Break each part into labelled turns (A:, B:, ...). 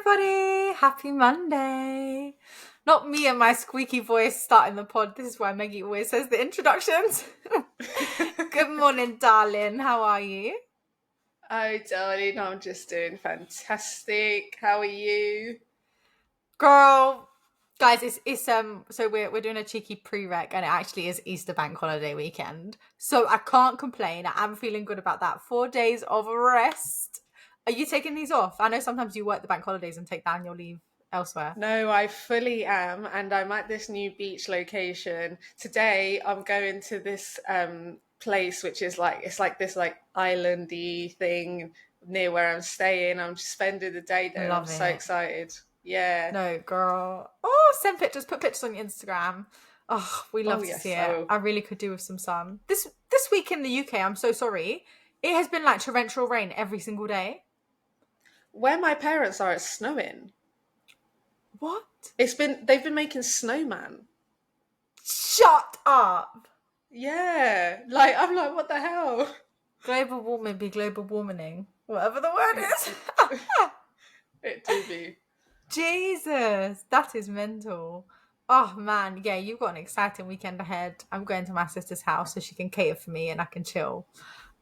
A: Everybody, happy Monday. Not me and my squeaky voice starting the pod. This is why Maggie always says the introductions. Good morning, darling. How are you?
B: Oh, darling, I'm just doing fantastic. How are you?
A: Girl, guys, it's so we're doing a cheeky pre-rec and it actually is Easter bank holiday weekend. So I can't complain. I'm feeling good about that. 4 days of rest. Are you taking these off? I know sometimes you work the bank holidays and take down your leave elsewhere.
B: No, I fully am, and I'm at this new beach location. Today, I'm going to this place, which is like it's like this like islandy thing near where I'm staying. I'm just spending the day there, and I'm
A: Love
B: so
A: it.
B: excited. Yeah.
A: No, girl. Oh, send pictures. Put pictures on your Instagram. Oh, we
B: Oh
A: love to see
B: yes,
A: it.
B: I will.
A: I really could do with some sun. This week in the UK, I'm so sorry. It has been like torrential rain every single day.
B: Where my parents are, it's snowing.
A: What?
B: They've been making snowman.
A: Shut up.
B: Yeah, like I'm like, what the hell?
A: Global warming be global warming. Whatever the word is.
B: It do be.
A: Jesus, that is mental. Oh man, yeah, you've got an exciting weekend ahead. I'm going to my sister's house so she can cater for me and I can chill.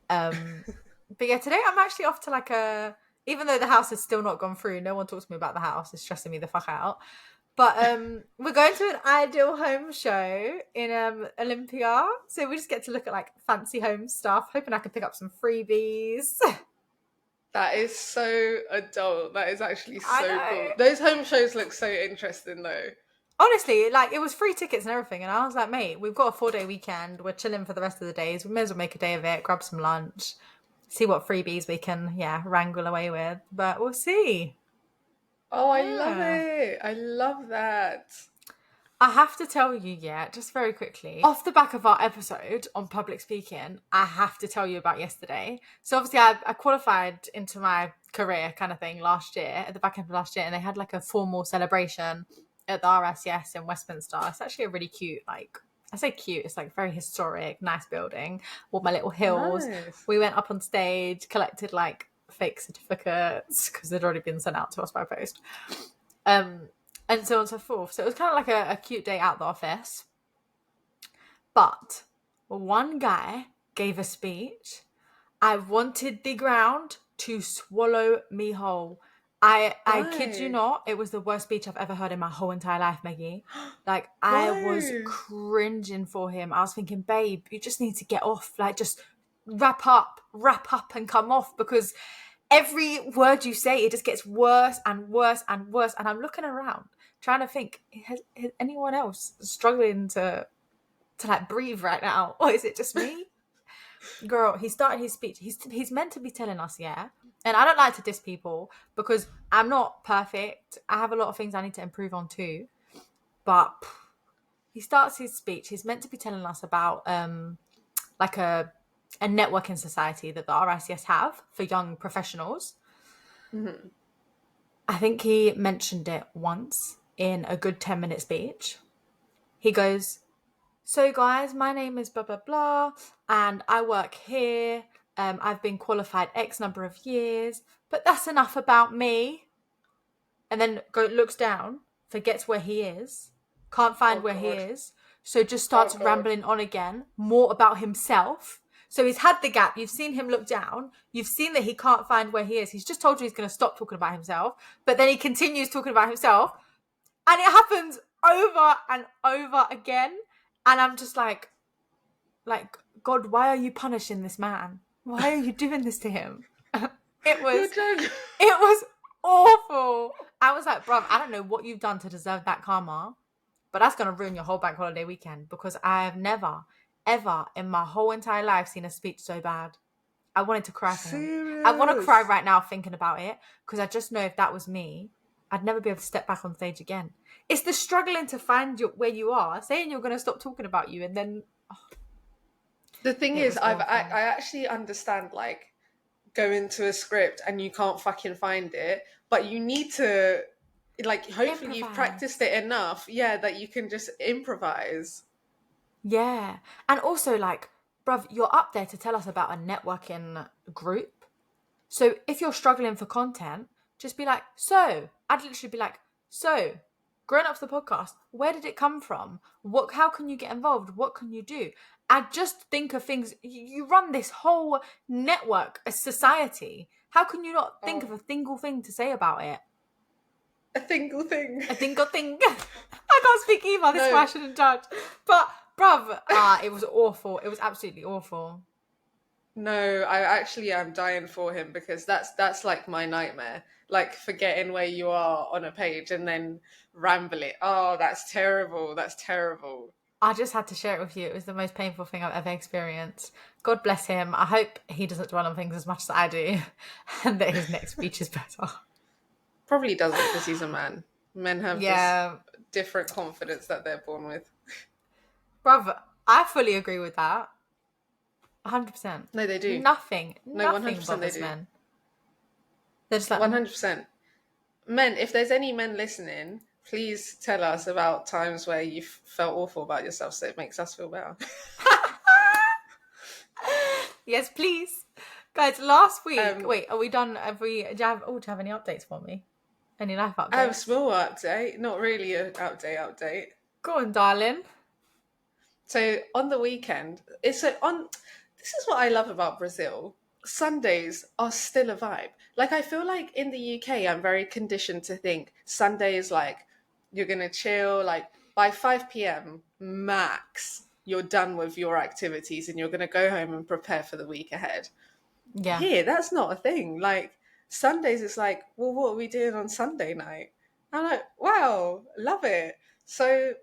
A: But yeah, today I'm actually off to like even though the house has still not gone through, no one talks to me about the house. It's stressing me the fuck out. But we're going to an ideal home show in Olympia. So we just get to look at like fancy home stuff, hoping I can pick up some freebies.
B: That is so adult. That is actually
A: I
B: so
A: know.
B: cool. Those home shows look so interesting though.
A: Honestly, like it was free tickets and everything, and I was like, mate, we've got a 4-day weekend. We're chilling for the rest of the days. We may as well make a day of it, grab some lunch, see what freebies we can, wrangle away with. But we'll see.
B: Oh, I love
A: Yeah.
B: it. I love that.
A: I have to tell you, just very quickly, off the back of our episode on public speaking, I have to tell you about yesterday. So obviously I qualified into my career kind of thing last year, at the back end of last year, and they had like a formal celebration at the RSCS in Westminster. It's actually a really cute, like, I say cute, it's like very historic, nice building, with my little hills.
B: Nice.
A: We went up on stage, collected like fake certificates because they'd already been sent out to us by post. And so on and so forth. So it was kind of like a cute day out the office. But one guy gave a speech. I wanted the ground to swallow me whole. I kid you
B: Why?
A: not, it was the worst speech I've ever heard in my whole entire life, Maggie. Like, I was
B: Why?
A: cringing for him. I was thinking, babe, you just need to get off. Like, just wrap up and come off, because every word you say, it just gets worse and worse and worse. And I'm looking around, trying to think, has anyone else struggling to like breathe right now, or is it just me? Girl, he started his speech. He's meant to be telling us, and I don't like to diss people because I'm not perfect. I have a lot of things I need to improve on too. But he starts his speech. He's meant to be telling us about like a networking society that the RICS have for young professionals.
B: Mm-hmm.
A: I think he mentioned it once in a good 10-minute speech. He goes, so guys, my name is blah, blah, blah, and I work here. I've been qualified X number of years, but that's enough about me. And then looks down, forgets where he is, can't find
B: Oh
A: where he
B: God.
A: is, so just
B: Oh
A: starts
B: God.
A: rambling on again, more about himself. So he's had the gap. You've seen him look down. You've seen that he can't find where he is. He's just told you he's going to stop talking about himself, but then he continues talking about himself, and it happens over and over again. And I'm just like, God, why are you punishing this man? Why are you doing this to him?
B: You're
A: It
B: joking.
A: was awful. I was like, bruv, I don't know what you've done to deserve that karma, but that's going to ruin your whole bank holiday weekend, because I have never, ever in my whole entire life seen a speech so bad. I wanted to cry for him. I want to cry
B: Serious.
A: right now thinking about it, because I just know if that was me, I'd never be able to step back on stage again. It's the struggling to find where you are, saying you're going to stop talking about you, and then
B: The thing
A: it
B: is,
A: was
B: I
A: awful.
B: actually understand like going to a script and you can't fucking find it, but you need to like hopefully you've practiced
A: Improvise.
B: it enough, yeah, that you can just improvise.
A: Yeah. And also, like, bruv, you're up there to tell us about a networking group. So if you're struggling for content, just be like, so, I'd literally be like, so, growing up to the podcast, where did it come from? How can you get involved? What can you do? I just think of things. You run this whole network, a society. How can you not think of a single thing to say about it?
B: A single thing.
A: A single thing. I can't speak either. This is why I shouldn't judge. But, bruv, it was awful. It was absolutely awful.
B: No, I actually am dying for him, because that's like my nightmare. Like, forgetting where you are on a page and then rambling. Oh, that's terrible. That's terrible.
A: I just had to share it with you. It was the most painful thing I've ever experienced. God bless him. I hope he doesn't dwell on things as much as I do, and that his next speech is better.
B: Probably doesn't, because he's a man. Men have this different confidence that they're born with.
A: Bruv, I fully agree with that. 100%.
B: No, they do.
A: Nothing
B: 100%
A: bothers
B: they do.
A: men. They're just like
B: 100%. Men, if there's any men listening, please tell us about times where you felt awful about yourself, so it makes us feel better.
A: Yes, please. Guys, last week... wait, are we done? Do you have any updates for me? Any life updates?
B: I have a small update. Not really an update.
A: Go on, darling.
B: So on the weekend, this is what I love about Brazil. Sundays are still a vibe. Like, I feel like in the UK, I'm very conditioned to think Sunday is like, you're going to chill, like by 5 p.m. max, you're done with your activities and you're going to go home and prepare for the week ahead.
A: Yeah.
B: Here, that's not a thing. Like, Sundays, it's like, well, what are we doing on Sunday night? I'm like, wow, love it. So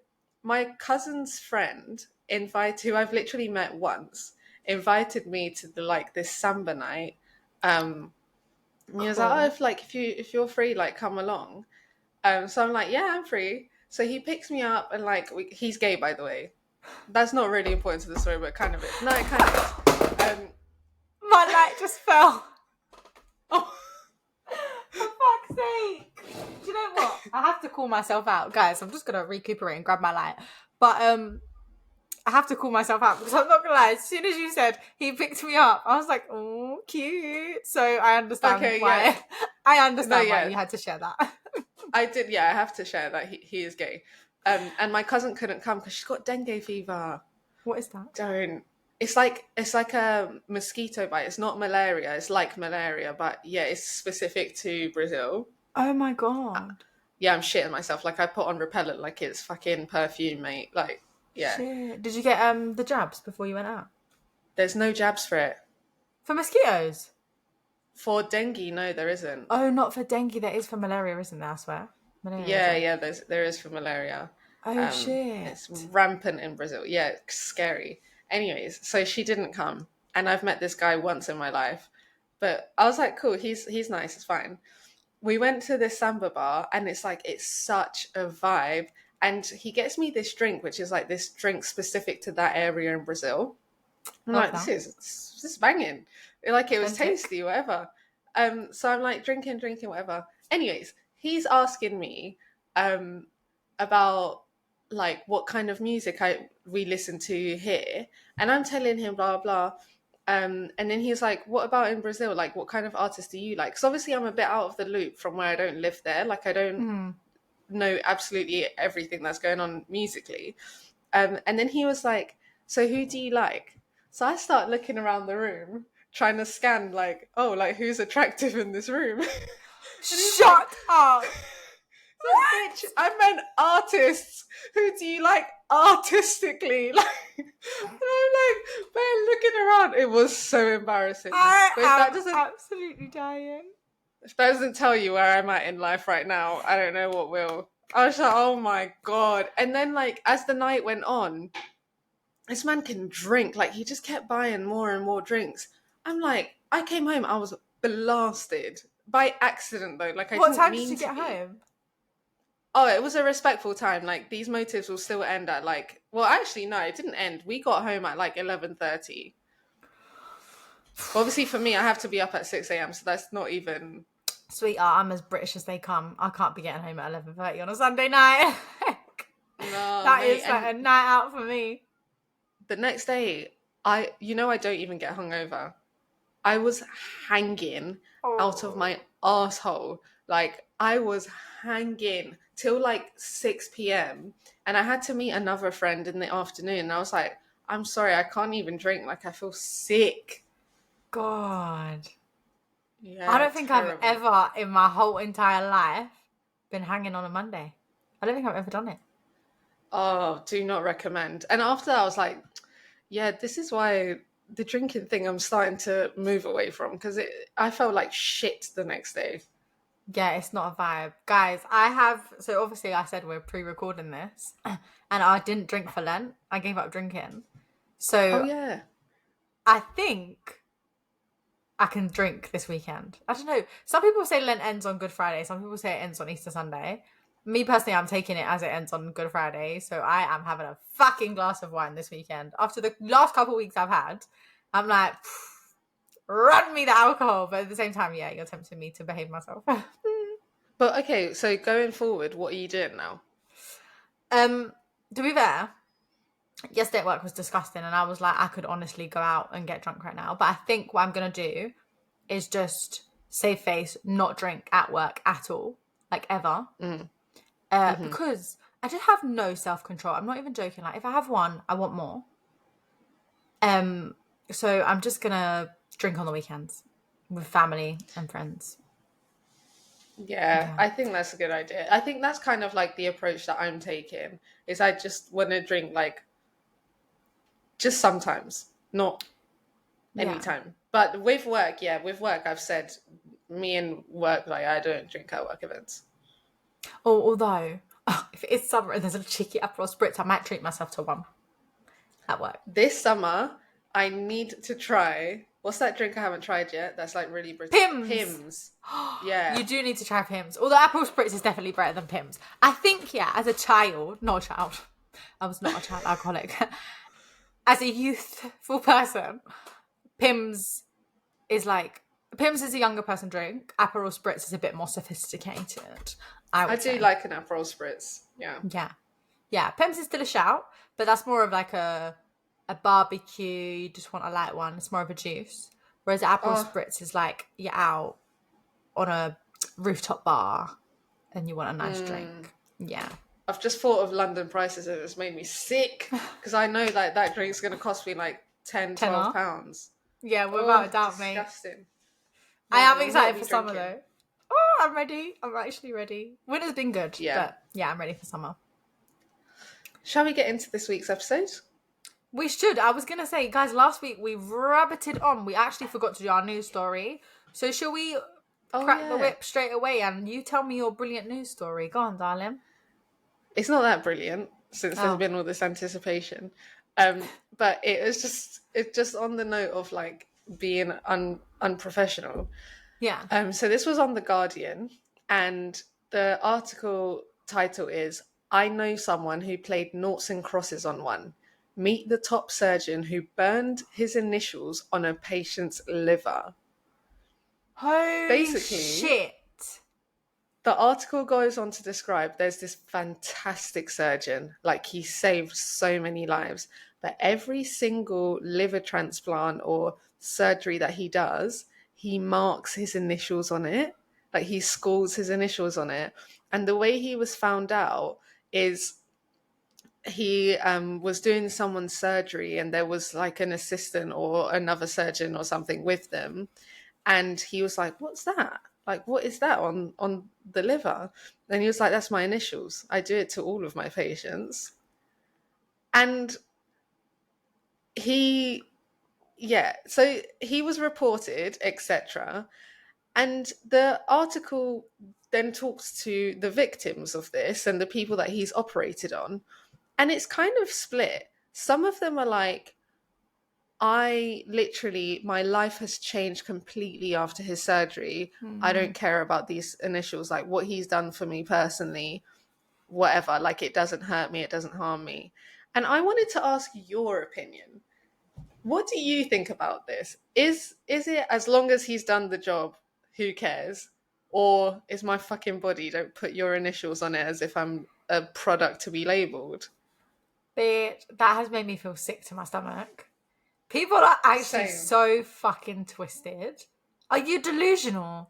B: my cousin's friend, who I've literally met once, invited me to this samba night. And he was like, if you're free, like, come along. So I'm like, yeah, I'm free. So he picks me up, and like, he's gay, by the way. That's not really important to the story, but kind of is. No, it kind of is.
A: My light just fell.
B: Oh,
A: for fuck's sake! Do you know what? I have to call myself out, guys. I'm just gonna recuperate and grab my light, but I have to call myself out, because I'm not gonna lie. As soon as you said he picked me up, I was like, "Oh, cute." So I understand why. Yeah. I understand why you had to share that.
B: I did. Yeah, I have to share that he is gay. And my cousin couldn't come because she's got dengue fever.
A: What is that?
B: Don't. It's like a mosquito bite. It's not malaria. It's like malaria, but yeah, it's specific to Brazil.
A: Oh my god.
B: Yeah, I'm shitting myself. Like, I put on repellent like it's fucking perfume, mate. Like, yeah.
A: Shit. Did you get the jabs before you went out?
B: There's no jabs for it.
A: For mosquitoes?
B: For dengue, no, there isn't.
A: Oh, not for dengue. There is for malaria, isn't there? I swear.
B: Malaria, there is for malaria.
A: Oh shit!
B: It's rampant in Brazil. Yeah, it's scary. Anyways, so she didn't come, and I've met this guy once in my life, but I was like, cool, he's nice, it's fine. We went to this samba bar, and it's such a vibe. And he gets me this drink, which is like this drink specific to that area in Brazil. I'm like, this is banging. Like, it was tasty, whatever. So I'm like drinking, whatever. Anyways, he's asking me about like what kind of music we listen to here, and I'm telling him blah blah. And then he's like, what about in Brazil? Like, what kind of artists do you like? Because obviously I'm a bit out of the loop from where I don't live there. Like, I don't know absolutely everything that's going on musically. And then he was like, so who do you like? So I start looking around the room, trying to scan, like, oh, like, who's attractive in this room?
A: Shut up!
B: Bitch, I meant artists. Who do you like artistically? Like, and I'm like, man, looking around, it was so embarrassing.
A: I am absolutely dying.
B: If that doesn't tell you where I'm at in life right now, I don't know what will. I was like, oh my god. And then, like, as the night went on, this man can drink. Like, he just kept buying more and more drinks. I'm like, I came home, I was blasted. By accident, though. Like,
A: what time did you get home?
B: Oh, it was a respectful time. Like, these motives will still end at like... Well, actually, no, it didn't end. We got home at like 11:30. Obviously, for me, I have to be up at 6 a.m, so that's not even...
A: Sweetheart, I'm as British as they come. I can't be getting home at 11:30 on a Sunday night.
B: No,
A: that is like a night out for me.
B: The next day, I don't even get hungover. I was hanging out of my asshole Like, I was hanging till like 6 p.m. and I had to meet another friend in the afternoon. And I was like, I'm sorry, I can't even drink. Like, I feel sick.
A: God. I
B: Yeah,
A: don't think I've
B: terrible.
A: ever in my whole entire life been hanging on a Monday. I don't think I've ever done it.
B: Oh, do not recommend. And after that, I was like, yeah, this is why the drinking thing I'm starting to move away from, because I felt like shit the next day.
A: Yeah, it's not a vibe. Guys, so obviously I said we're pre-recording this and I didn't drink for Lent. I gave up drinking.
B: Oh,
A: So
B: yeah.
A: I think I can drink this weekend. I don't know. Some people say Lent ends on Good Friday. Some people say it ends on Easter Sunday. Me personally, I'm taking it as it ends on Good Friday. So I am having a fucking glass of wine this weekend. After the last couple of weeks I've had, I'm like, run me the alcohol. But at the same time, yeah, you're tempting me to behave myself.
B: But okay, so going forward, what are you doing now?
A: um, to be fair, yesterday at work was disgusting, and I was like, I could honestly go out and get drunk right now. But I think what I'm gonna do is just save face, not drink at work at all, like ever,
B: Mm.
A: because I just have no self control. I'm not even joking. Like if I have one, I want more. Um, so I'm just gonna drink on the weekends with family and friends.
B: Yeah,
A: Yeah,
B: I think that's a good idea. I think that's kind of like the approach that I'm taking, is I just want to drink like just sometimes, not
A: yeah.
B: anytime. But with work, yeah, with work, I've said me and work, like, I don't drink at work events.
A: Or although if it is summer and there's a cheeky Aperol spritz, I might treat myself to one at work.
B: This summer, I need to try. What's that drink I haven't tried yet? That's like really British.
A: Pims.
B: Pims. Yeah.
A: You do need to try Pims. Although Apple Spritz is definitely better than Pims. I think, yeah, as a child, not a child, I was not a child alcoholic. As a youthful person, Pims is like, Pims is a younger person drink. Aperol Spritz is a bit more sophisticated, I
B: I
A: would
B: do
A: say.
B: like an Aperol Spritz. Yeah.
A: Yeah. Yeah, Pims is still a shout, but that's more of like a barbecue, you just want a light one. It's more of a juice. Whereas Aperol
B: Oh,
A: Spritz is like, you're out on a rooftop bar and you want a nice drink. Yeah.
B: I've just thought of London prices and it's made me sick because I know like that drink's going to cost me like 10, 12
A: Tenner.
B: pounds.
A: Yeah,
B: Oh,
A: without a doubt, mate.
B: disgusting.
A: I
B: No, I
A: am
B: will not
A: excited
B: be
A: for summer
B: drinking.
A: though. Oh, I'm ready. I'm actually ready. Winter's been good,
B: Yeah.
A: but yeah, I'm ready for summer.
B: Shall we get into this week's episode?
A: We should. I was going to say, guys, last week we rabbited on. We actually forgot to do our news story. So shall we
B: Oh,
A: crack the
B: yeah.
A: whip straight away and you tell me your brilliant news story? Go on, darling.
B: It's not that brilliant since there's
A: Oh,
B: been all this anticipation. But it's just on the note of like being unprofessional.
A: yeah.
B: So this was on The Guardian, and the article title is I know someone who played noughts and crosses on one. Meet the top surgeon who burned his initials on a patient's liver.
A: Holy
B: Basically,
A: shit.
B: the article goes on to describe there's this fantastic surgeon, like he saved so many lives, but every single liver transplant or surgery that he does, he marks his initials on it, like he scalds his initials on it. And the way he was found out is he was doing someone's surgery and there was like an assistant or another surgeon or something with them, and he was like, what's that, like what is that on the liver? And he was like, that's my initials, I do it to all of my patients. And he, yeah, so he was reported, etc. And the article then talks to the victims of this and the people that he's operated on, and it's kind of split. Some of them are like, I literally, my life has changed completely after his surgery. I don't care about these initials, like what he's done for me personally, whatever. Like it doesn't hurt me, it doesn't harm me. And I wanted to ask your opinion. What do you think about this? Is it as long as he's done the job, who cares? Or is my fucking body, don't put your initials on it as if I'm a product to be labeled?
A: Bitch, that has made me feel sick to my stomach. People are actually
B: Same.
A: so fucking twisted. Are you delusional?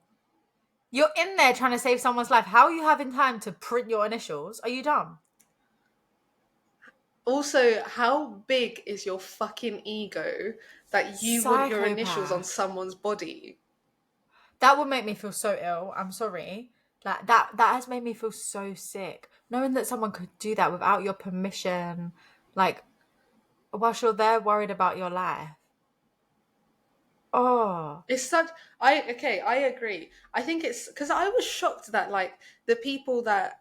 A: You're in there trying to save someone's life. How are you having time to print your initials? Are you dumb?
B: Also, how big is your fucking ego that you want your initials on
A: Psychopath.
B: someone's body?
A: That would make me feel so ill. I'm sorry. Like that has made me feel so sick. Knowing that someone could do that without your permission, like whilst you're there worried about your life. Oh,
B: It's such I agree. I think it's because I was shocked that like the people that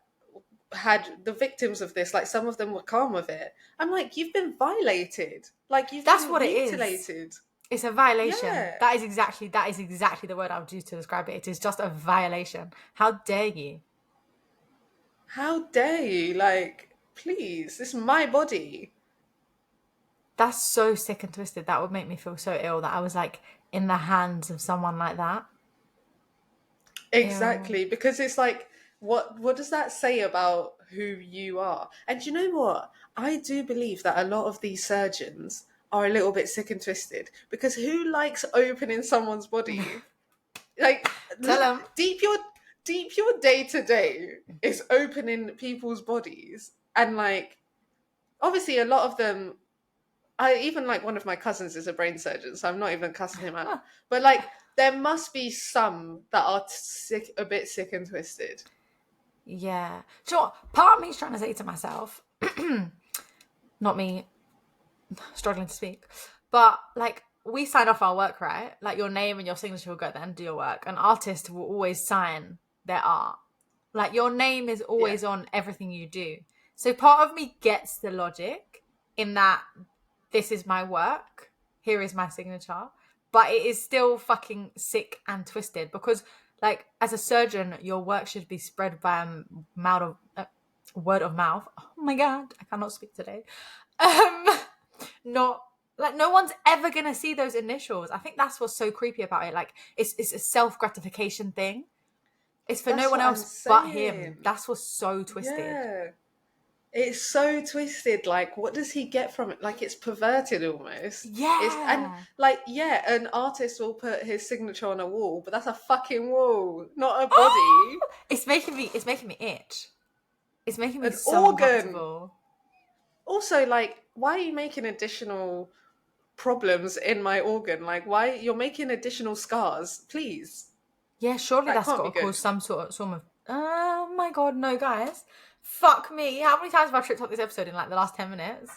B: had the victims of this, like some of them were calm with it. I'm like, you've been violated. Like you've
A: that's
B: been
A: what it is.
B: mutilated.
A: It's a violation.
B: Yeah.
A: That is exactly the word I would use to describe it. It is just a violation. How dare you?
B: How dare you? Like, please, this is my body.
A: That's so sick and twisted. That would make me feel so ill that I was like in the hands of someone like that. Ew.
B: Exactly, because it's like, what does that say about who you are? And you know what? I do believe that a lot of these surgeons are a little bit sick and twisted because who likes opening someone's body? Like
A: Tell them.
B: deep your day to day is opening people's bodies, and like obviously a lot of them, I even like one of my cousins is a brain surgeon, so I'm not even cussing him out. But like, there must be some that are sick, a bit sick and twisted.
A: Yeah. Do you know what? Part of me is trying to say to myself, not me struggling to speak, but like we sign off our work, right? Like your name and your signature will go there and do your work. An artist will always sign their art. Like your name is
B: Yeah,
A: always on everything you do. So part of me gets the logic in that this is my work, here is my signature, but it is still fucking sick and twisted because, like, as a surgeon, your work should be spread by word of mouth. Oh my god, I cannot speak today. Um, not like no one's ever gonna see those initials. I think that's what's so creepy about it. Like, it's a self gratification thing. It's for no
B: that's
A: one
B: what I'm
A: else but him.
B: saying.
A: That's what's so twisted.
B: Yeah, it's so twisted. Like, what does he get from it? Like, it's perverted almost. It's and
A: Yeah.
B: like, yeah, an artist will put his signature on a wall, but that's a fucking wall, not a
A: Oh,
B: body.
A: it's making me itch. It's making me
B: An
A: so
B: organ.
A: uncomfortable.
B: Also, like, why are you making additional problems in my organ? Like, why you're making additional scars? Please,
A: Yeah, surely
B: that
A: that's
B: can't
A: got
B: be
A: to
B: good.
A: cause some sort of. Oh my god, no, guys! Fuck me! How many times have I tripped up this episode in like the last 10 minutes?
B: A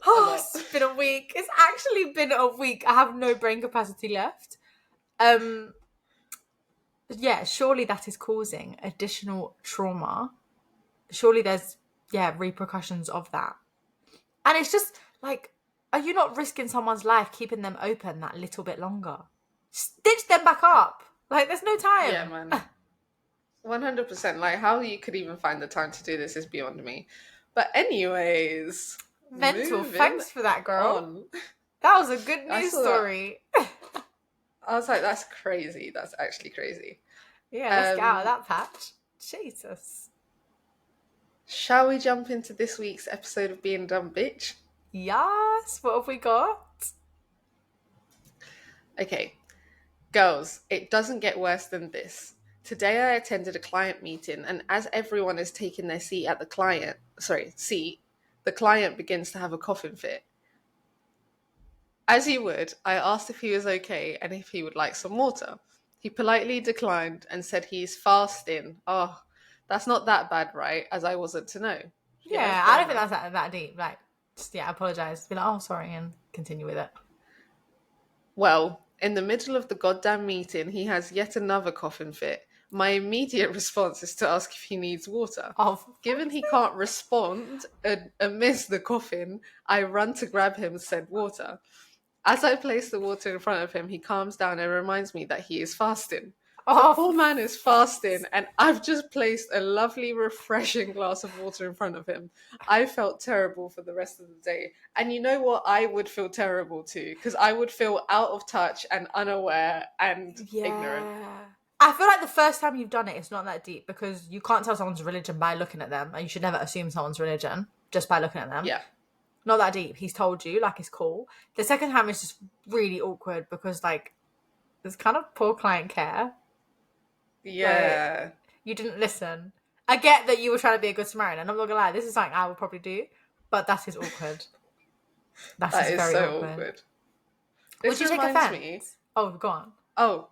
A: Oh,
B: lot.
A: it's been a week. It's actually been a week. I have no brain capacity left. Um, yeah, surely that is causing additional trauma. Surely there's repercussions of that, and it's just like, are you not risking someone's life keeping them open that little bit longer? Stitch them back up. Like, there's no
B: Yeah,
A: time.
B: man. 100%. Like, how you could even find the time to do this is beyond me. But, anyways,
A: Mental.
B: moving
A: Thanks for that, girl.
B: on.
A: That was a good
B: I
A: news
B: saw that.
A: story.
B: I was like, that's crazy. That's actually crazy.
A: Yeah, let's get out of
B: Um,
A: that patch. Jesus.
B: shall we jump into this week's episode of Being Dumb Bitch?
A: Yes. What have we got?
B: Okay, girls, it doesn't get worse than this. Today I attended a client meeting, and as everyone is taking their seat at the client begins to have a coughing fit. As he would, I asked if he was okay and if he would like some water. He politely declined and said he's fasting. Oh, that's not that bad, right? As I wasn't to know. Yeah,
A: Yeah, I
B: fair
A: don't think
B: enough.
A: that's that deep. Like, just, yeah, apologise. Be like, oh, sorry, and continue with it.
B: Well, in the middle of the goddamn meeting, he has yet another coughing fit. My immediate response is to ask if he needs water.
A: Oh, for
B: Given
A: fuck's
B: he
A: sake.
B: can't respond amidst the coughing, I run to grab him said water. As I place the water in front of him, he calms down and reminds me that he is fasting. The
A: Oh,
B: poor
A: for
B: man is fasting, and I've just placed a lovely, refreshing glass of water in front of him. I felt terrible for the rest of the day. And you know what? I would feel terrible too, because I would feel out of touch and unaware and ignorant.
A: yeah. I feel like the first time you've done it, it's not that deep because you can't tell someone's religion by looking at them, and you should never assume someone's religion just by looking at them.
B: Yeah.
A: Not that deep. He's told you, like, it's cool. The second time is just really awkward because, like, there's kind of poor client care.
B: Yeah.
A: You didn't listen. I get that you were trying to be a good Samaritan, and I'm not gonna lie, this is something I would probably do, but that is awkward. That
B: That
A: is
B: is
A: very
B: so
A: awkward.
B: awkward.
A: Would
B: This
A: you take
B: reminds me.
A: offense? Oh, go on.
B: Oh,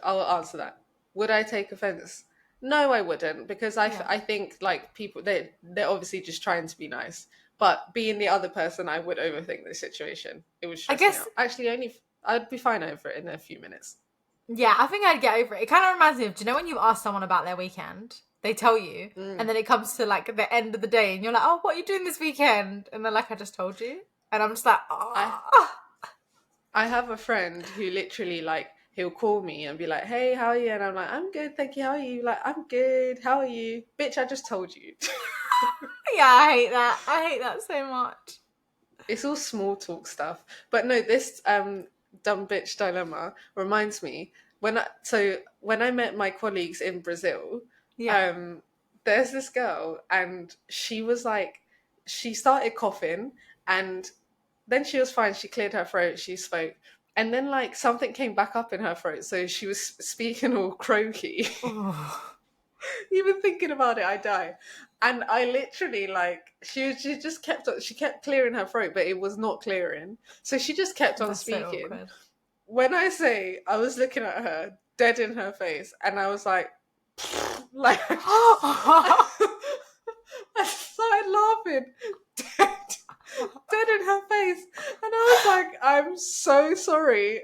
B: I'll answer that. Would I take offense? No, I wouldn't, because
A: Yeah.
B: I think like people they're obviously just trying to be nice. But being the other person, I would overthink the situation. It would
A: I
B: stress me
A: guess,
B: out. Actually, only I'd be fine over it in a few minutes.
A: yeah, I think I'd get over it. It kind of reminds me of, do you know when you ask someone about their weekend? They tell you, and
B: Mm.
A: then it comes to like the end of the day, and you're like, oh, what are you doing this weekend? And they're like, I just told you. And I'm just like,
B: I
A: oh.
B: I have a friend who literally like he'll call me and be like, "Hey, how are you?" And I'm like, "I'm good, thank you. How are you?" Like, "I'm good. How are you?" Bitch, I just told you.
A: Yeah, I hate that. I hate that so much.
B: It's all small talk stuff. But no, this dumb bitch dilemma reminds me when I met my colleagues in Brazil,
A: Yeah.
B: um, there's this girl and she was like she started coughing and then she was fine, she cleared her throat, she spoke. And then like something came back up in her throat, so she was speaking all croaky.
A: Oh,
B: Even thinking about it, I die. And I literally like she just kept on, she kept clearing her throat, but it was not clearing. So she just kept on
A: that's so
B: speaking.
A: awkward.
B: When I say I was looking at her dead in her face, and I was like, like I just I started laughing, dead in her face, and I was like, I'm so sorry.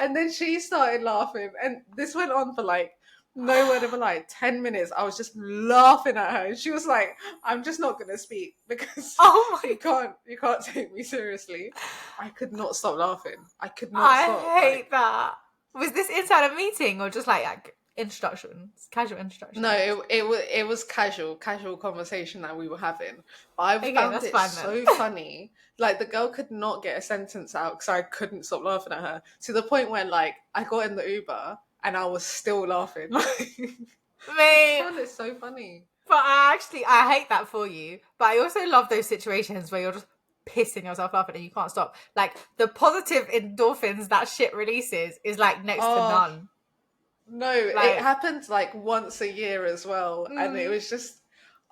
B: And then she started laughing, and this went on for like no word of a lie, 10 minutes. I was just laughing at her, and she was like, "I'm just not gonna speak because
A: Oh my
B: you can't take me seriously." I could not stop laughing. I could not stop.
A: I
B: Like,
A: hate that. Was this inside a meeting or just like instructions, casual
B: no,
A: instructions?
B: it was casual conversation that we were having. But I
A: Okay,
B: found
A: that's
B: it
A: fine then.
B: so funny. Like the girl could not get a sentence out because I couldn't stop laughing at her. To the point when like I got in the Uber and I was still laughing. I
A: Mate,
B: found it so funny.
A: but I hate that for you. But I also love those situations where you're just pissing yourself laughing and you can't stop. Like the positive endorphins that shit releases is like next to
B: Oh
A: none.
B: no, it
A: Like,
B: happens like once a year as well, and it
A: mm,
B: was just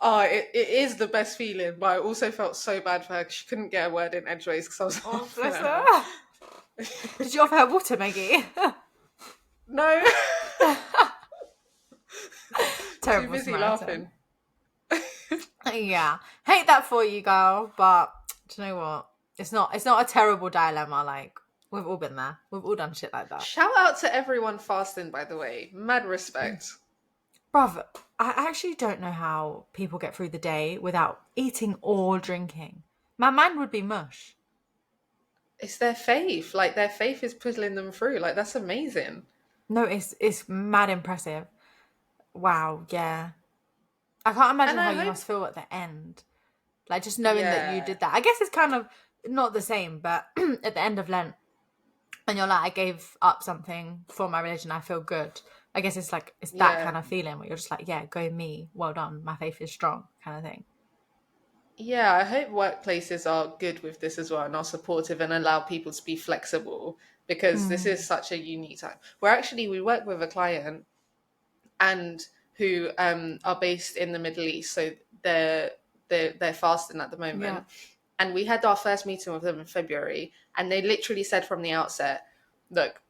B: it is the best feeling. But I also felt so bad for her because she couldn't get a word in edgeways because I was
A: oh
B: laughing
A: bless
B: at
A: her.
B: her.
A: Did you offer her water, Maggie?
B: No, too
A: Terrible
B: busy
A: Samaritan.
B: laughing.
A: Yeah, hate that for you, girl. But do you know what? It's not a terrible dilemma. Like we've all been there. We've all done shit like that.
B: Shout out to everyone fasting, by the way. Mad respect.
A: Bruv, I actually don't know how people get through the day without eating or drinking. My mind would be mush.
B: It's their faith. Like their faith is pulling them through. Like that's amazing.
A: No, it's mad impressive. Wow, yeah. I can't imagine
B: And
A: how
B: I
A: you
B: hope,
A: must feel at the end. Like just knowing that you
B: yeah,
A: did that. I guess it's kind of not the same, but at the end of Lent, and you're like, I gave up something for my religion, I feel good. I guess it's like it's that
B: yeah.
A: kind of feeling where you're just like, yeah, go me, well done, my faith is strong, kind of thing.
B: Yeah, I hope workplaces are good with this as well and are supportive and allow people to be flexible because this
A: Mm,
B: is such a unique time. Where actually we work with a client and who are based in the Middle East, so they're fasting at the
A: yeah.
B: moment. And we had our first meeting with them in February, and they literally said from the outset, "Look,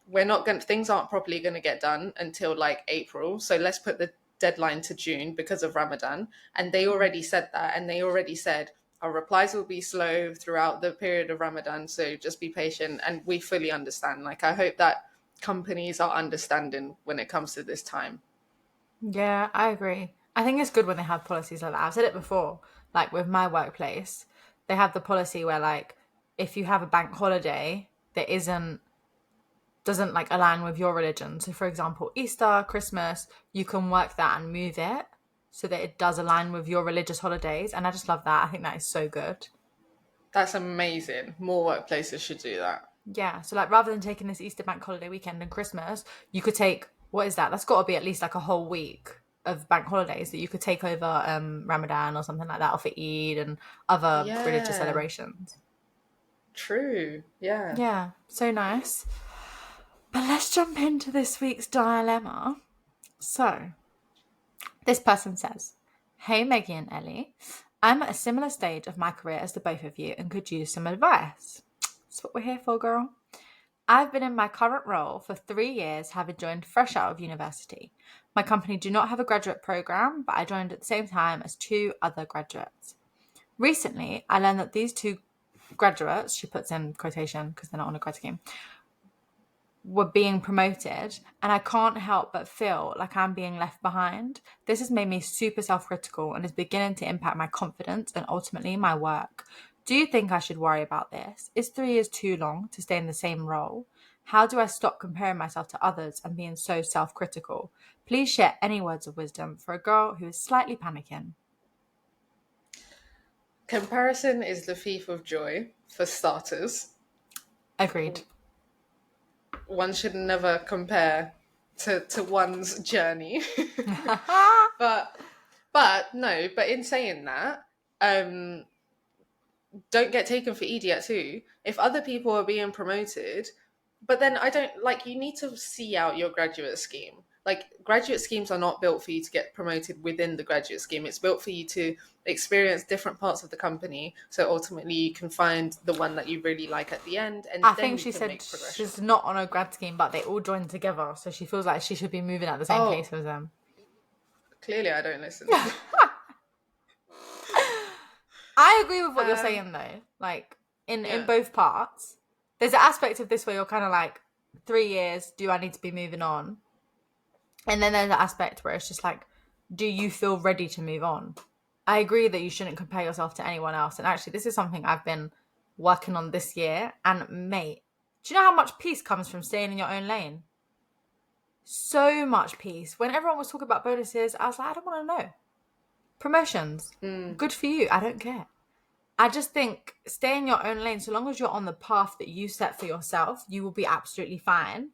B: we're not going. Things aren't properly going to get done until like April. So let's put the deadline to June because of Ramadan." And they
A: Mm.
B: already said that, and they already said our replies will be slow throughout the period of Ramadan. So just be patient, and we fully understand. Like I hope that companies are understanding when it comes to this time.
A: Yeah, I agree. I think it's good when they have policies like that. I've said it before, like with my workplace, they have the policy where like if you have a bank holiday that isn't doesn't like align with your religion. So for example, Easter, Christmas, you can work that and move it so that it does align with your religious holidays. And I just love that. I think that is so good.
B: That's amazing. More workplaces should do that.
A: Yeah. So like rather than taking this Easter bank holiday weekend and Christmas, you could take what is that? That's got to be at least like a whole week of bank holidays that you could take over Ramadan or something like that, or for Eid and other religious
B: Yeah,
A: celebrations.
B: true. Yeah.
A: Yeah, so nice. But let's jump into this week's dilemma. So, this person says, "Hey Maggie and Ellie, I'm at a similar stage of my career as the both of you and could use some advice." That's what we're here for, girl. "I've been in my current role for 3 years, having joined fresh out of university. My company do not have a graduate program, but I joined at the same time as 2 other graduates. Recently, I learned that these 2 graduates," she puts in quotation because they're not on a grad scheme, "were being promoted, and I can't help but feel like I'm being left behind. This has made me super self-critical and is beginning to impact my confidence and ultimately my work. Do you think I should worry about this? Is 3 years too long to stay in the same role? How do I stop comparing myself to others and being so self-critical? Please share any words of wisdom for a girl who is slightly panicking."
B: Comparison is the thief of joy, for starters.
A: Agreed.
B: One should never compare to one's journey. but but in saying that, don't get taken for idiot too. If other people are being promoted, but then I don't like, you need to see out your graduate scheme. Like, graduate schemes are not built for you to get promoted within the graduate scheme. It's built for you to experience different parts of the company, so ultimately you can find the one that you really like at the end, and
A: I
B: then
A: think
B: you
A: she
B: can
A: said
B: make progression.
A: she's not on a grad scheme, but they all joined together, so she feels like she should be moving at the same pace
B: Oh,
A: as them.
B: clearly I don't listen.
A: I agree with what you're
B: um,
A: saying though. Like in
B: yeah.
A: both parts, there's an aspect of this where you're kind of like, 3 years, do I need to be moving on? And then there's an aspect where it's just like, do you feel ready to move on? I agree that you shouldn't compare yourself to anyone else. And actually, this is something I've been working on this year. And mate, do you know how much peace comes from staying in your own lane? So much peace. When everyone was talking about bonuses, I was like, I don't want to know. Promotions, good for you. I don't care. I just think stay in your own lane. So long as you're on the path that you set for yourself, you will be absolutely fine.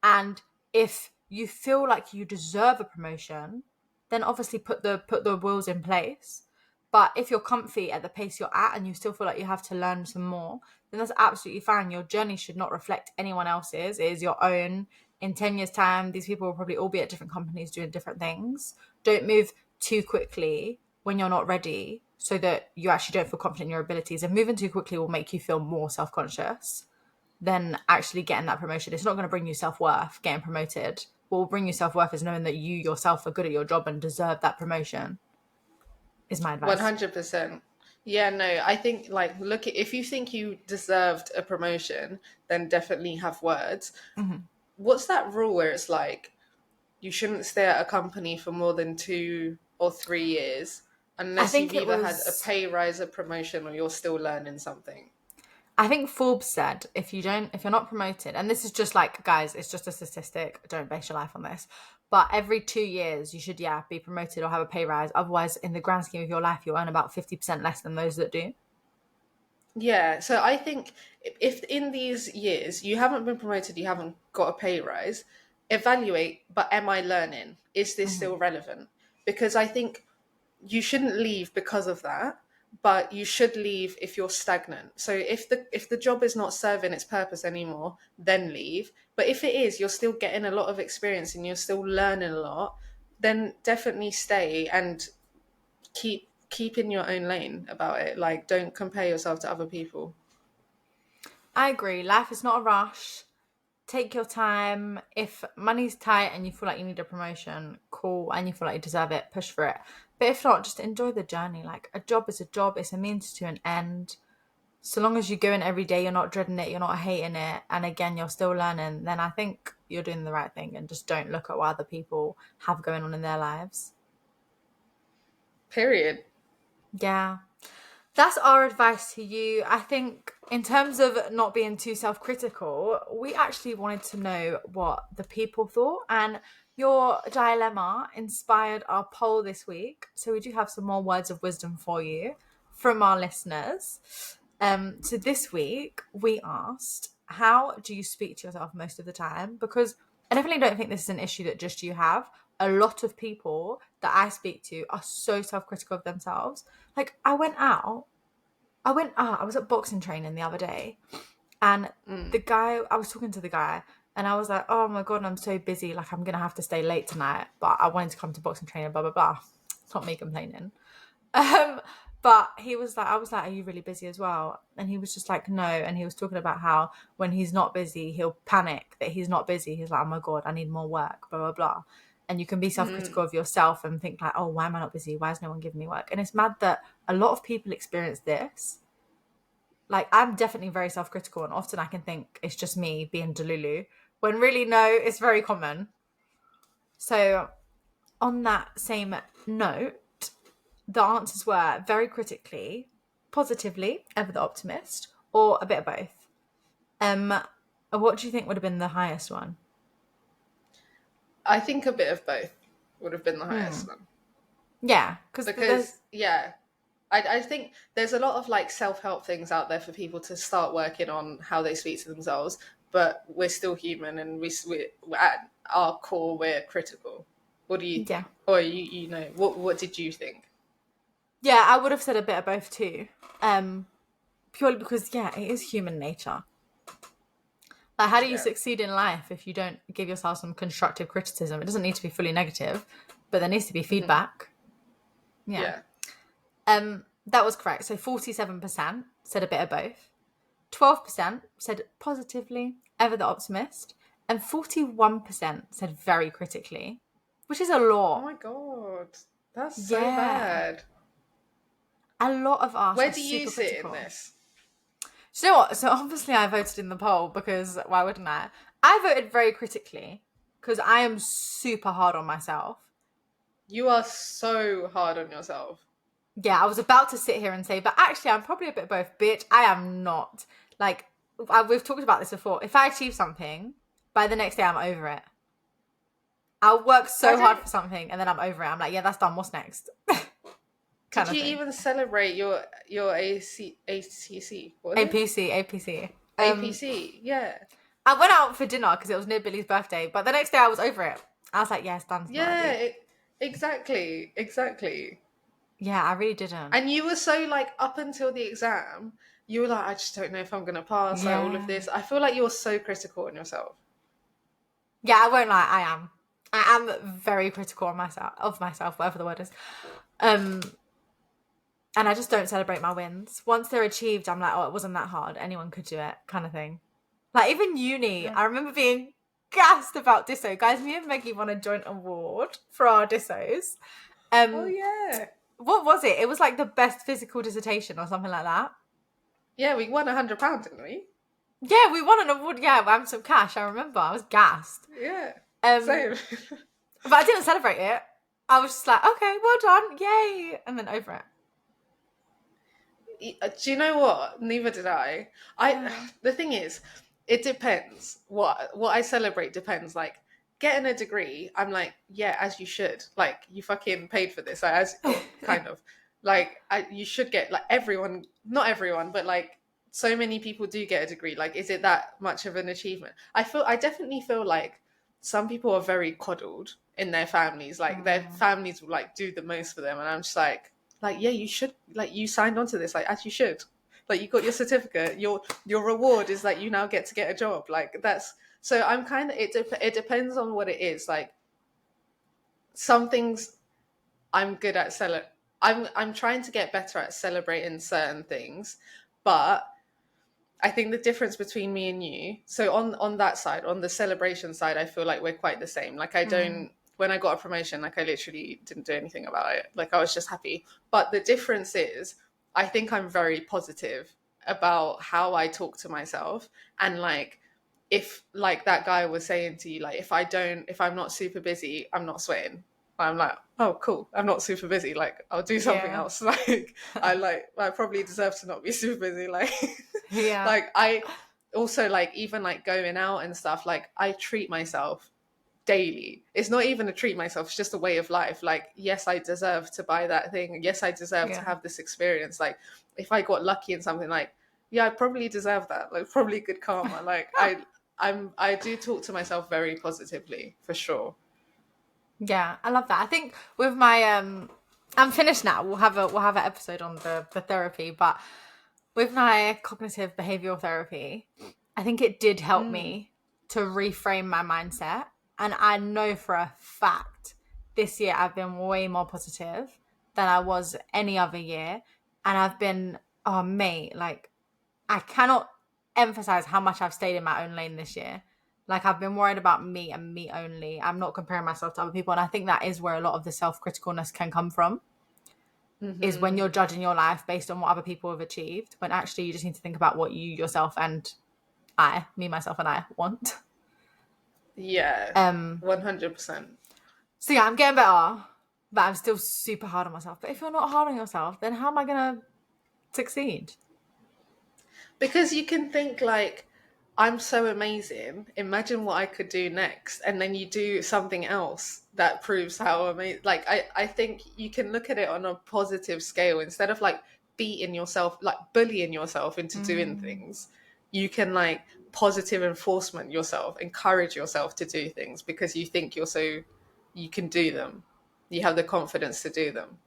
A: And if you feel like you deserve a promotion, then obviously put the wheels in place. But if you're comfy at the pace you're at and you still feel like you have to learn some more, then that's absolutely fine. Your journey should not reflect anyone else's. It is your own. In 10 years' time, these people will probably all be at different companies doing different things. Don't move too quickly when you're not ready so that you actually don't feel confident in your abilities. And moving too quickly will make you feel more self-conscious than actually getting that promotion. It's not going to bring you self-worth getting promoted. What will bring you self-worth is knowing that you yourself are good at your job and deserve that promotion, is my advice.
B: 100%. Yeah, no, I think, like, look, if you think you deserved a promotion, then definitely have words.
A: Mm-hmm.
B: What's that rule where it's like you shouldn't stay at a company for more than 2 or 3 years
A: I
B: unless you've
A: think it
B: either had a
A: was
B: pay rise, a promotion, or you're still learning something?
A: I think Forbes said if you're not promoted, and this is just like, guys, it's just a statistic, don't base your life on this, but every 2 years you should, yeah, be promoted or have a pay rise. Otherwise, in the grand scheme of your life, you'll earn about 50% less than those that do.
B: Yeah, so I think if in these years you haven't been promoted, you haven't got a pay rise, evaluate, but am I learning? Is this
A: Mm-hmm.
B: still relevant? Because I think you shouldn't leave because of that, but you should leave if you're stagnant. So if the job is not serving its purpose anymore, then leave. But if it is, you're still getting a lot of experience and you're still learning a lot, then definitely stay and keep in your own lane about it. Like, don't compare yourself to other people.
A: I agree. Life is not a rush. Take your time. If money's tight and you feel like you need a promotion, cool, and you feel like you deserve it, push for it. But if not, just enjoy the journey. Like, a job is a job, it's a means to an end. So long as you go in every day, you're not dreading it, you're not hating it, and again, you're still learning, then I think you're doing the right thing, and just don't look at what other people have going on in their lives.
B: Period.
A: Yeah. That's our advice to you. I think in terms of not being too self-critical, we actually wanted to know what the people thought, and your dilemma inspired our poll this week. So we do have some more words of wisdom for you from our listeners. So this week we asked, how do you speak to yourself most of the time? Because I definitely don't think this is an issue that just you have. A lot of people that I speak to are so self-critical of themselves. Like, I was at boxing training the other day, and I was talking to the guy, And I was like, oh my God, I'm so busy. Like, I'm going to have to stay late tonight. But I wanted to come to boxing training, blah, blah, blah. It's not me complaining. Um, but he was like, I was like, are you really busy as well? And he was just like, no. And he was talking about how when he's not busy, he'll panic that he's not busy. He's like, oh my God, I need more work, blah, blah, blah. And you can be self-critical of yourself and think like, oh, why am I not busy? Why is no one giving me work? And it's mad that a lot of people experience this. Like, I'm definitely very self-critical, and often I can think it's just me being delulu, when really, no, it's very common. So on that same note, the answers were very critically, positively, ever the optimist, or a bit of both. What do you think would have been the highest one?
B: I think a bit of both would have been the highest one.
A: Yeah,
B: because yeah, I think there's a lot of like self-help things out there for people to start working on how they speak to themselves, but we're still human, and we at our core we're critical. What do you think? Or you know, what did you think?
A: Yeah, I would have said a bit of both too. Purely because it is human nature. Like, how do you succeed in life if you don't give yourself some constructive criticism? It doesn't need to be fully negative, but there needs to be feedback. Yeah. That was correct. So 47% said a bit of both. 12% said positively, ever the optimist, and 41% said very critically, which is a lot.
B: Oh my God, that's so bad.
A: A lot of us
B: Where
A: are
B: do
A: super
B: you sit
A: critical.
B: in this?
A: Do you know what? So obviously I voted in the poll because why wouldn't I? I voted very critically because I am super hard on myself.
B: You are so hard on yourself.
A: Yeah, I was about to sit here and say, but actually I'm probably a bit both, bitch. I am not. Like, we've talked about this before. If I achieve something, by the next day I'm over it. I'll work so hard for something and then I'm over it. I'm like, yeah, that's done. What's next?
B: Did you even celebrate your ACC? What was
A: APC.
B: APC, yeah.
A: I went out for dinner because it was near Billy's birthday, but the next day I was over it. I was like, yeah, it's done.
B: Yeah, exactly.
A: Yeah, I really didn't.
B: And you were so like, up until the exam, you were like, I just don't know if I'm going to pass, like all of this. I feel like you're so critical on yourself.
A: Yeah, I won't lie, I am. I am very critical of myself, whatever the word is. And I just don't celebrate my wins. Once they're achieved, I'm like, oh, it wasn't that hard. Anyone could do it, kind of thing. Like, even uni, I remember being gassed about Disso. Guys, me and Maggie won a joint award for our Dissos.
B: Oh, yeah.
A: What was it? It was like the best physical dissertation or something like that.
B: Yeah, we won £100, didn't we?
A: Yeah, we won an award. Yeah, and some cash. I remember. I was gassed.
B: Yeah.
A: Same. But I didn't celebrate it. I was just like, okay, well done, yay, and then over
B: it. Do you know what? Neither did I. The thing is, it depends. What I celebrate depends. Like, getting a degree, I'm like, yeah, as you should. Like, you fucking paid for this. Like, kind of. Like, you should get, like, everyone, not everyone, but like, so many people do get a degree. Like, is it that much of an achievement? I definitely feel like some people are very coddled in their families. Like, their families will like do the most for them, and I'm just like, yeah, you should, like, you signed on to this, like, as you should. Like, you got your certificate. Your reward is like you now get to get a job. Like, that's, so I'm kind of, it depends on what it is. Like, some things I'm good at I'm trying to get better at celebrating certain things, but I think the difference between me and you, so on that side, on the celebration side, I feel like we're quite the same. Like, I don't, when I got a promotion, like, I literally didn't do anything about it. Like, I was just happy. But the difference is, I think I'm very positive about how I talk to myself. And like, if like that guy was saying to you, like, if I'm not super busy, I'm not sweating. I'm like, oh, cool. I'm not super busy. Like, I'll do something else. Like, I probably deserve to not be super busy. Like, like, I also, like, even like going out and stuff, like, I treat myself daily. It's not even a treat myself. It's just a way of life. Like, yes, I deserve to buy that thing. Yes, I deserve to have this experience. Like, if I got lucky in something, like, yeah, I probably deserve that. Like, probably good karma. Like, I do talk to myself very positively, for sure.
A: Yeah, I love that. I think with my I'm finished now. We'll have an episode on the therapy, but with my cognitive behavioral therapy, I think it did help me to reframe my mindset. And I know for a fact this year I've been way more positive than I was any other year. And I've been, oh, mate, like, I cannot emphasize how much I've stayed in my own lane this year. Like, I've been worried about me and me only. I'm not comparing myself to other people. And I think that is where a lot of the self-criticalness can come from, is when you're judging your life based on what other people have achieved, when actually you just need to think about what you, yourself, and me, myself, and I want.
B: Yeah, 100%.
A: So yeah, I'm getting better, but I'm still super hard on myself. But if you're not hard on yourself, then how am I going to succeed?
B: Because you can think like, I'm so amazing. Imagine what I could do next. And then you do something else that proves how amazing. Like, I think you can look at it on a positive scale instead of like beating yourself, like bullying yourself into doing things. You can like positive enforcement yourself, encourage yourself to do things because you think you can do them. You have the confidence to do them.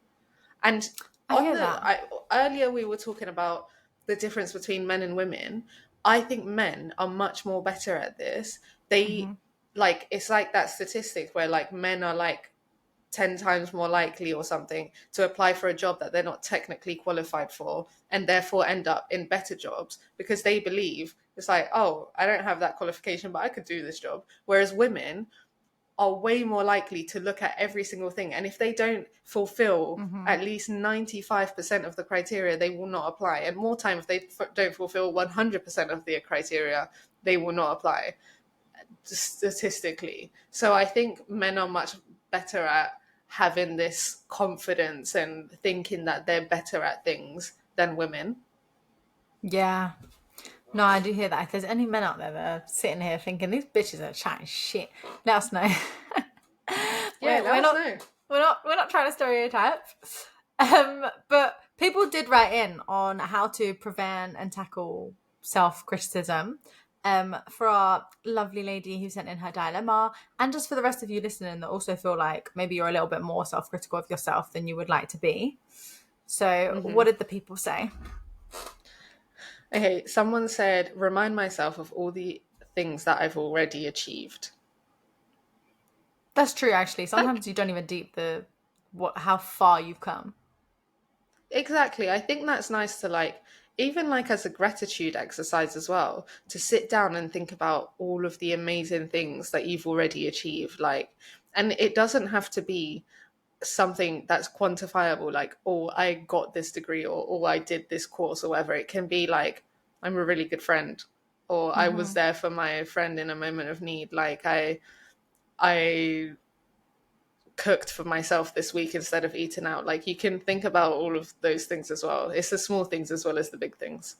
B: And
A: I hear that.
B: earlier we were talking about the difference between men and women. I think men are much more better at this. They like it's like that statistic where like men are like 10 times more likely or something to apply for a job that they're not technically qualified for and therefore end up in better jobs because they believe it's like, oh, I don't have that qualification, but I could do this job. Whereas women are way more likely to look at every single thing. And if they don't fulfill at least 95% of the criteria, they will not apply. And more time, if they don't fulfill 100% of the criteria, they will not apply statistically. So I think men are much better at having this confidence and thinking that they're better at things than women.
A: Yeah. No, I do hear that. If there's any men out there that are sitting here thinking these bitches are chatting shit, let us know.
B: Yeah,
A: we're,
B: let
A: we're
B: us
A: not
B: know.
A: we're not trying to stereotype. But people did write in on how to prevent and tackle self-criticism. For our lovely lady who sent in her dilemma, and just for the rest of you listening that also feel like maybe you're a little bit more self-critical of yourself than you would like to be. So, what did the people say?
B: Okay, someone said, remind myself of all the things that I've already achieved.
A: That's true, actually. Sometimes you don't even deep the how far you've come.
B: Exactly. I think that's nice to like, even like as a gratitude exercise as well, to sit down and think about all of the amazing things that you've already achieved. Like, and it doesn't have to be something that's quantifiable, like, oh, I got this degree or oh, I did this course or whatever. It can be like, I'm a really good friend, or I was there for my friend in a moment of need. Like, I cooked for myself this week instead of eating out. Like you can think about all of those things as well. It's the small things as well as the big things.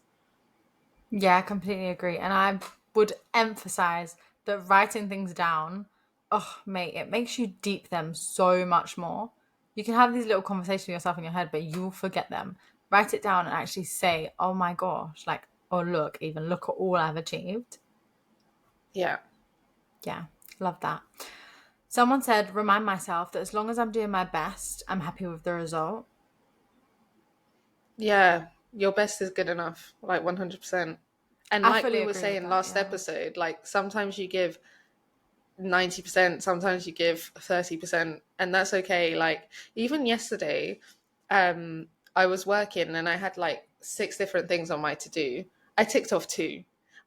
A: Yeah, I completely agree. And I would emphasize that writing things down, oh, mate, it makes you deep them so much more. You can have these little conversations with yourself in your head, but you'll forget them. Write it down and actually say, oh my gosh, like, oh, look, even look at all I've achieved.
B: Yeah.
A: Yeah, love that. Someone said, remind myself that as long as I'm doing my best, I'm happy with the result.
B: Yeah. Your best is good enough, like 100%. And
A: I
B: like
A: fully
B: we were
A: agree with
B: saying
A: that,
B: last
A: yeah.
B: episode, like sometimes you give 90%, sometimes you give 30%, and that's okay. Like even yesterday, I was working and I had like 6 different things on my to do. I ticked off 2.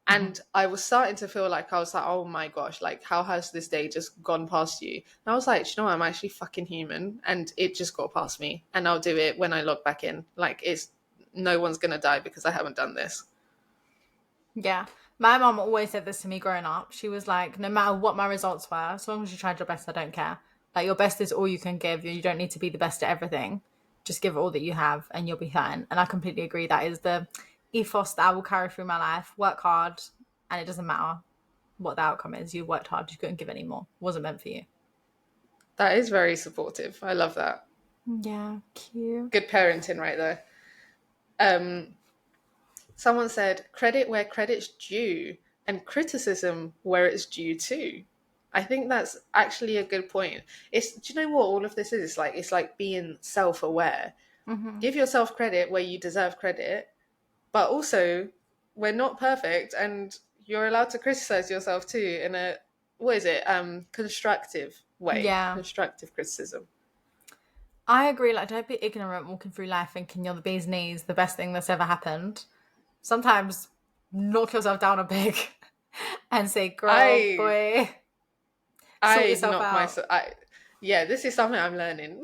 B: And I was starting to feel like I was like, oh my gosh, like how has this day just gone past you? And I was like, you know, I'm actually fucking human, and it just got past me. And I'll do it when I log back in. Like it's no one's gonna die because I haven't done this.
A: Yeah. My mom always said this to me growing up. She was like, no matter what my results were, as long as you tried your best, I don't care. Like, your best is all you can give. You don't need to be the best at everything. Just give it all that you have and you'll be fine. And I completely agree. That is the ethos that I will carry through my life. Work hard, and it doesn't matter what the outcome is. You worked hard, you couldn't give any more. It wasn't meant for you.
B: That is very supportive. I love that.
A: Yeah, cute.
B: Good parenting right there. Someone said, credit where credit's due and criticism where it's due too. I think that's actually a good point. It's, do you know what all of this is? It's like being self-aware. Give yourself credit where you deserve credit, but also we're not perfect and you're allowed to criticize yourself too in a, what is it, constructive way,
A: Yeah.
B: constructive criticism.
A: I agree. Like, don't be ignorant walking through life thinking you're the bee's knees, the best thing that's ever happened. Sometimes knock yourself down a peg and say, girl,
B: I
A: boy, sort
B: I
A: yourself
B: knock
A: out.
B: myself. Yeah, this is something I'm learning.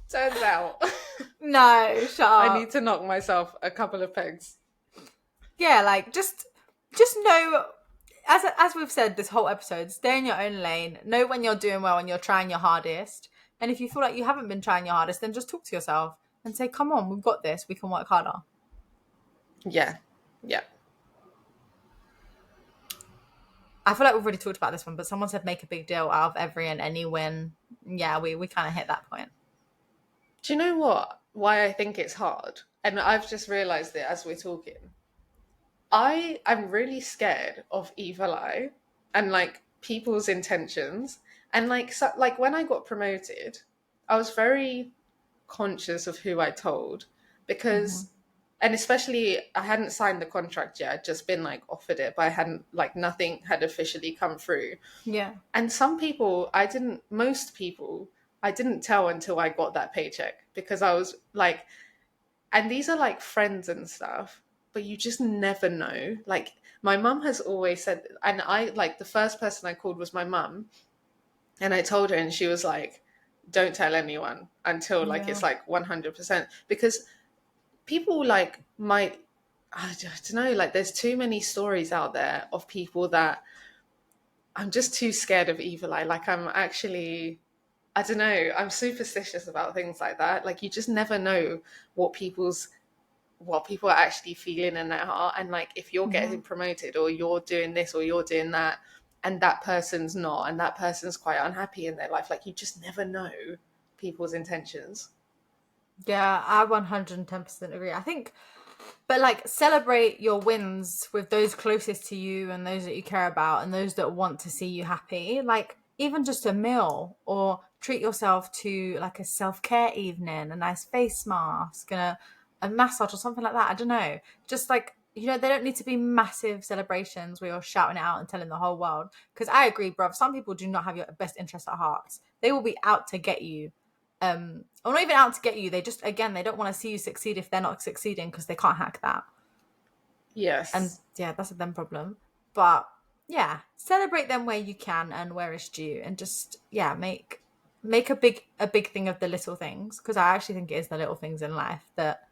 B: Turns out,
A: No, shut
B: I need
A: up.
B: to knock myself a couple of pegs.
A: Yeah, like just know, as we've said this whole episode, stay in your own lane. Know when you're doing well and you're trying your hardest. And if you feel like you haven't been trying your hardest, then just talk to yourself and say, "Come on, we've got this. We can work harder."
B: Yeah, yeah.
A: I feel like we've already talked about this one, but someone said make a big deal out of every and any win. Yeah, we kind of hit that point.
B: Do you know what? Why I think it's hard, and I've just realized it as we're talking. I am really scared of evil eye and like people's intentions. And like so, like when I got promoted, I was very conscious of who I told
A: Mm-hmm.
B: because, and especially I hadn't signed the contract yet. I'd just been like offered it, but I hadn't, like, nothing had officially come through.
A: Yeah.
B: And some people I didn't, most people I didn't tell until I got that paycheck because I was like, and these are like friends and stuff, but you just never know. Like, my mum has always said, and I, like, the first person I called was my mum, and I told her, and she was like, don't tell anyone until like
A: Yeah.
B: it's like 100%, because people like might, I don't know, like there's too many stories out there of people that I'm just too scared of evil eye. Like, I'm actually, I don't know, I'm superstitious about things like that. Like, you just never know what people's, what people are actually feeling in their heart. And like, if you're
A: Mm-hmm.
B: getting promoted or you're doing this or you're doing that, and that person's not, and that person's quite unhappy in their life, like, you just never know people's intentions.
A: Yeah, I 110% agree. I think, but like, celebrate your wins with those closest to you and those that you care about and those that want to see you happy. Like, even just a meal, or treat yourself to like a self-care evening, a nice face mask and a massage or something like that. I don't know. Just like, they don't need to be massive celebrations where you're shouting it out and telling the whole world. Because I agree, bruv, some people do not have your best interest at heart. They will be out to get you. Or not even out to get you. They just, again, they don't want to see you succeed if they're not succeeding because they can't hack that. And
B: Yes.
A: yeah, that's a them problem. But yeah, celebrate them where you can and where it's due, and just, yeah, make a big thing of the little things, because I actually think it is the little things in life that,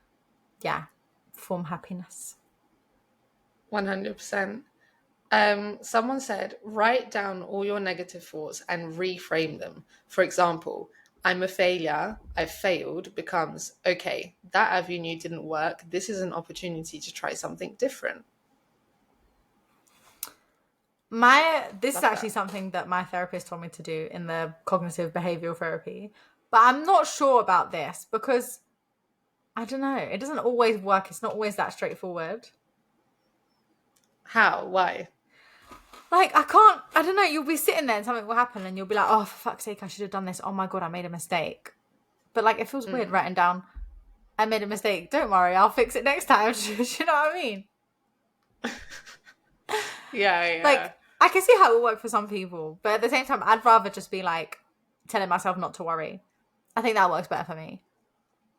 A: yeah, form happiness.
B: 100%. Someone said, write down all your negative thoughts and reframe them. For example, I'm a failure, I failed becomes, okay, that avenue didn't work. This is an opportunity to try something different.
A: This is
B: Love
A: actually
B: that.
A: something that my therapist told me to do in the cognitive behavioral therapy, but I'm not sure about this because I don't know. It doesn't always work. It's not always that straightforward.
B: How? Why?
A: Like, I don't know, you'll be sitting there and something will happen and you'll be like, oh, for fuck's sake, I should have done this. Oh my God, I made a mistake. But like, it feels weird
B: Mm.
A: writing down, I made a mistake. Don't worry, I'll fix it next time. Do you know what I mean?
B: Yeah, yeah.
A: Like, I can see how it will work for some people, but at the same time, I'd rather just be like telling myself not to worry. I think that works better for me.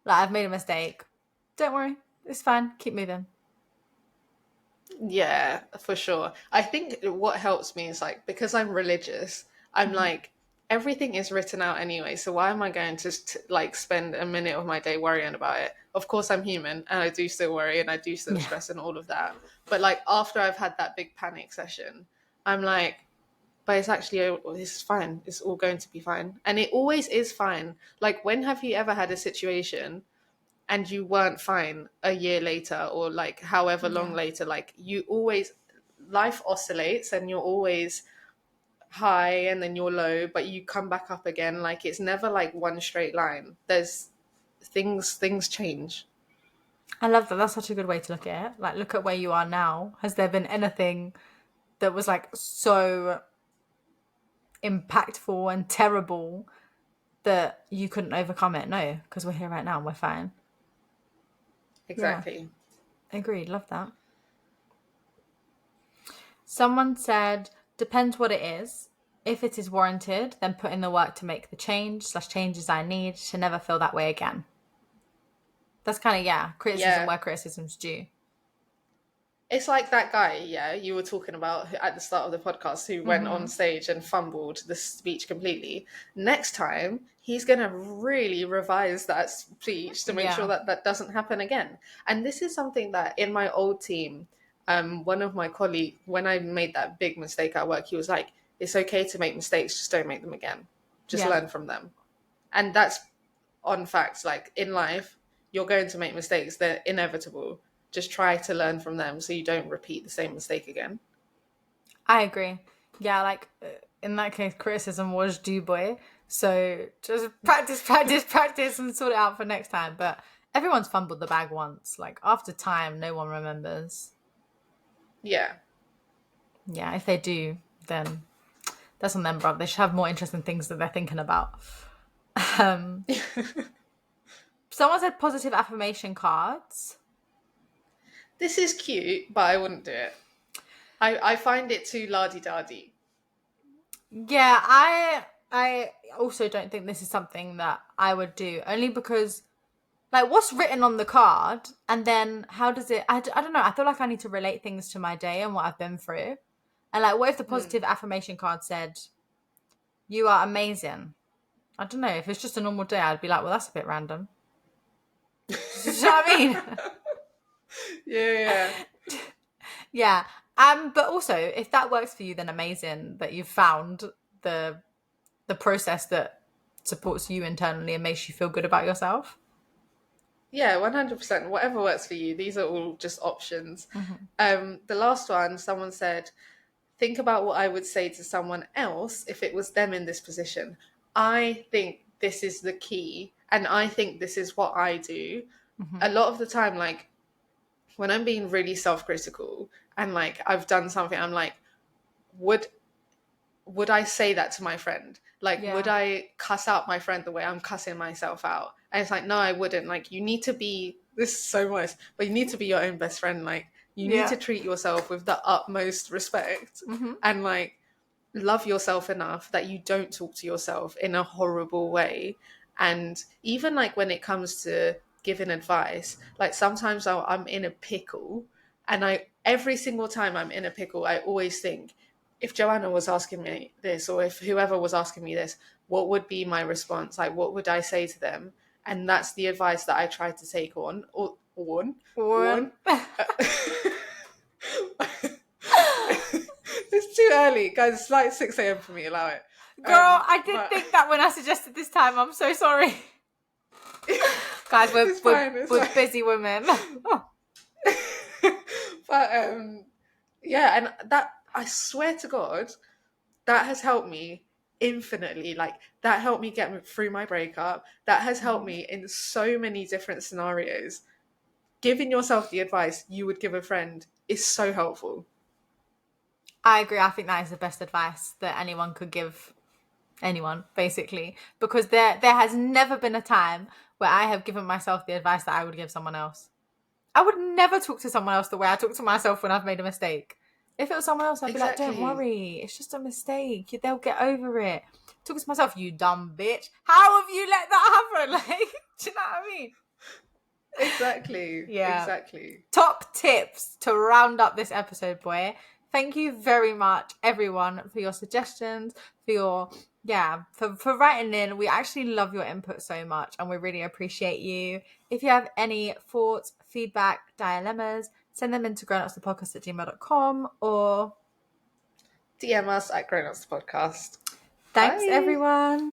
A: Like, I've made a mistake. Don't worry, it's fine. Keep moving.
B: Yeah, for sure. I think what helps me is like, because I'm religious, I'm
A: Mm-hmm.
B: like, everything is written out anyway. So why am I going to like spend a minute of my day worrying about it? Of course, I'm human and I do still worry and I do still
A: Yeah.
B: stress and all of that. But like, after I've had that big panic session, I'm like, but it's actually, oh, this is fine. It's all going to be fine. And it always is fine. Like, when have you ever had a situation and you weren't fine a year later, or like however long
A: Yeah.
B: later? Like, you always, life oscillates and you're always high and then you're low, but you come back up again. Like, it's never like one straight line. There's things change.
A: I love that. That's such a good way to look at it. Like, look at where you are now. Has there been anything that was like so impactful and terrible that you couldn't overcome it? No, because we're here right now. We're fine. Yeah,
B: Exactly.
A: agreed. Love that. Someone said, depends what it is. If it is warranted, then put in the work to make the changes I need to never feel that way again. That's kind of, criticism
B: Yeah.
A: where criticism's due.
B: It's like that guy, yeah, you were talking about at the start of the podcast who went on stage and fumbled the speech completely. Next time, he's going to really revise that speech to make sure
A: Yeah.
B: that that doesn't happen again. And this is something that in my old team, one of my colleagues, when I made that big mistake at work, he was like, it's okay to make mistakes, just don't make them again. Just
A: Yeah.
B: learn from them. And that's on facts. Like in life, you're going to make mistakes, they're inevitable. Just try to learn from them so you don't repeat the same mistake again.
A: I agree. Yeah, like in that case, criticism was due, boy. So just practice and sort it out for next time. But everyone's fumbled the bag once. Like after time, no one remembers.
B: Yeah.
A: Yeah, if they do, then that's on them, bruv. They should have more interesting things that they're thinking about. Someone said positive affirmation cards.
B: This is cute, but I wouldn't do it. I find it too lardy-dardy.
A: Yeah, I also don't think this is something that I would do, only because like what's written on the card and then how does it I don't know, I feel like I need to relate things to my day and what I've been through. And like what if the positive affirmation card said you are amazing? I don't know, if it's just a normal day I'd be like, well, that's a bit random. Do you know what I mean?
B: Yeah.
A: Yeah. But also if that works for you, then amazing that you've found the process that supports you internally and makes you feel good about yourself.
B: Yeah, 100%. Whatever works for you. These are all just options. The last one, someone said, think about what I would say to someone else if it was them in this position. I think this is the key, and I think this is what I do. A lot of the time, like when I'm being really self-critical and like I've done something, I'm like, would I say that to my friend? Like, would
A: Yeah.
B: I cuss out my friend the way I'm cussing myself out? And it's like, no, I wouldn't. Like, you need to be, this is so much, but you need to be your own best friend. Like, you need to treat yourself with the utmost respect and like love yourself enough that you don't talk to yourself in a horrible way. And even like when it comes to giving advice, like sometimes I'm in a pickle and every single time I'm in a pickle, I always think, if Joanna was asking me this, or if whoever was asking me this, what would be my response? Like, what would I say to them? And that's the advice that I try to take on. It's too early, guys. It's like 6 a.m. for me. Allow it.
A: Girl, I did think that when I suggested this time. I'm so sorry. Guys, we're busy women.
B: But yeah, and that, I swear to God, that has helped me infinitely. Like, that helped me get through my breakup. That has helped me in so many different scenarios. Giving yourself the advice you would give a friend is so helpful.
A: I agree. I think that is the best advice that anyone could give anyone, basically, because there has never been a time where I have given myself the advice that I would give someone else. I would never talk to someone else the way I talk to myself when I've made a mistake. If it was someone else, I'd be like, don't worry, it's just a mistake. They'll get over it. Talk to myself, you dumb bitch. How have you let that happen? Like, do you know what I mean?
B: Exactly.
A: Yeah.
B: Exactly.
A: Top tips to round up this episode, boy. Thank you very much, everyone, for your suggestions, for your for writing in. We actually love your input so much and we really appreciate you. If you have any thoughts, feedback, dilemmas, send them into grownupspodcast@gmail.com or
B: DM us at Grown Ups Podcast.
A: thanks,
B: Bye.
A: everyone.